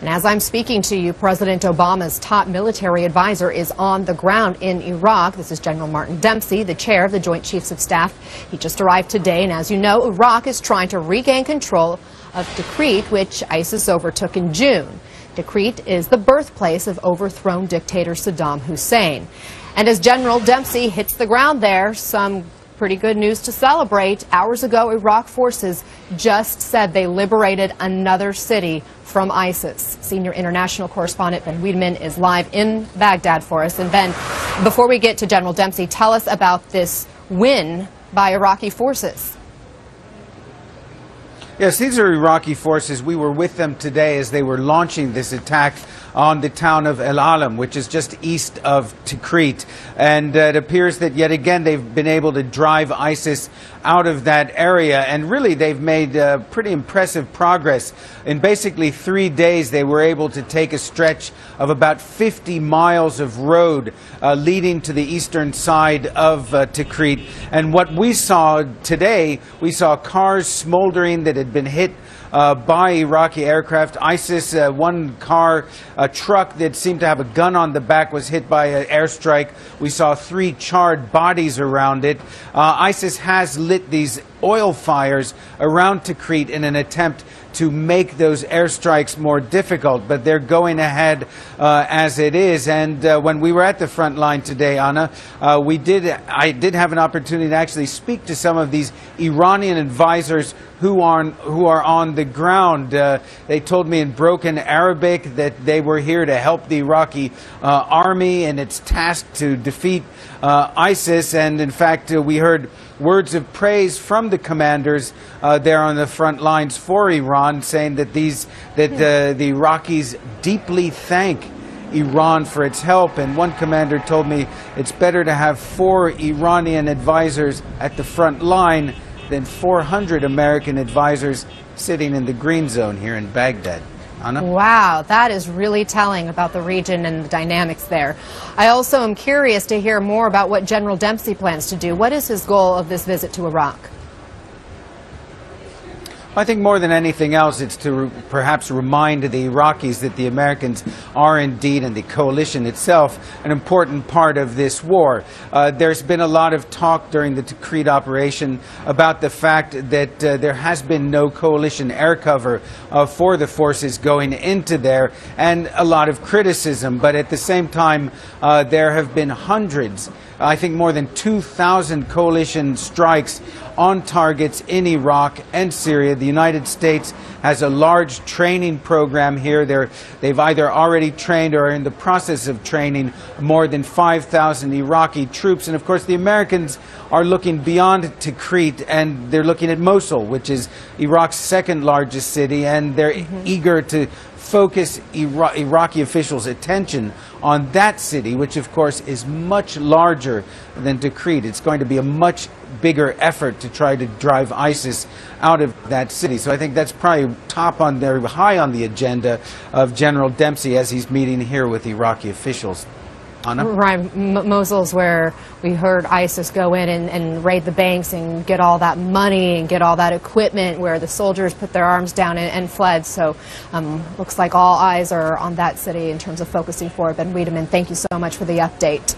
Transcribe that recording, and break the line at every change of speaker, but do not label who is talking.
And as I'm speaking to you, President Obama's top military advisor is on the ground in Iraq. This is General Martin Dempsey, the chair of the Joint Chiefs of Staff. He just arrived today, and as you know, Iraq is trying to regain control of Tikrit, which ISIS overtook in June. Tikrit is the birthplace of overthrown dictator Saddam Hussein. And as General Dempsey hits the ground there, some pretty good news to celebrate. Hours ago, Iraq forces just said they liberated another city from ISIS. Senior international correspondent Ben Wiedemann is live in Baghdad for us. And Ben, before we get to General Dempsey, tell us about this win by Iraqi forces.
Yes, these are Iraqi forces. We were with them today as they were launching this attack on the town of El Alam, which is just east of Tikrit. And it appears that yet again they've been able to drive ISIS out of that area. And really they've made pretty impressive progress. In basically 3 days they were able to take a stretch of about 50 miles of road leading to the eastern side of Tikrit. And what we saw today, we saw cars smoldering that had been hit by Iraqi aircraft. ISIS, one car, a truck that seemed to have a gun on the back, was hit by an airstrike. We saw 3 charred bodies around it. ISIS has lit these oil fires around Tikrit in an attempt to make those airstrikes more difficult, but they're going ahead as it is. And when we were at the front line today, Anna, I did have an opportunity to actually speak to some of these Iranian advisors who are on the ground. They told me in broken Arabic that they were here to help the Iraqi army in its task to defeat ISIS. And in fact, we heard words of praise from the commanders there on the front lines for Iran, saying that the Iraqis deeply thank Iran for its help. And one commander told me it's better to have 4 Iranian advisors at the front line than 400 American advisors sitting in the green zone here in Baghdad. Anna?
Wow, that is really telling about the region and the dynamics there. I also am curious to hear more about what General Dempsey plans to do. What is his goal of this visit to Iraq?
I think more than anything else, it's to perhaps remind the Iraqis that the Americans are indeed, and the coalition itself, an important part of this war. There's been a lot of talk during the Tikrit operation about the fact that there has been no coalition air cover for the forces going into there, and a lot of criticism. But at the same time, there have been hundreds, I think more than 2,000 coalition strikes on targets in Iraq and Syria. The United States has a large training program here. They've either already trained or are in the process of training more than 5,000 Iraqi troops. And of course, the Americans are looking beyond Tikrit, and they're looking at Mosul, which is Iraq's second largest city, and they're eager to focus Iraqi officials' attention on that city, which of course is much larger than Tikrit. It's going to be a much bigger effort to try to drive ISIS out of that city. So I think that's probably high on the agenda of General Dempsey as he's meeting here with Iraqi officials. Anna?
Right, Mosul's where we heard ISIS go in and raid the banks and get all that money and get all that equipment, where the soldiers put their arms down and fled. So looks like all eyes are on that city in terms of focusing for it. Ben Wiedemann, thank you so much for the update.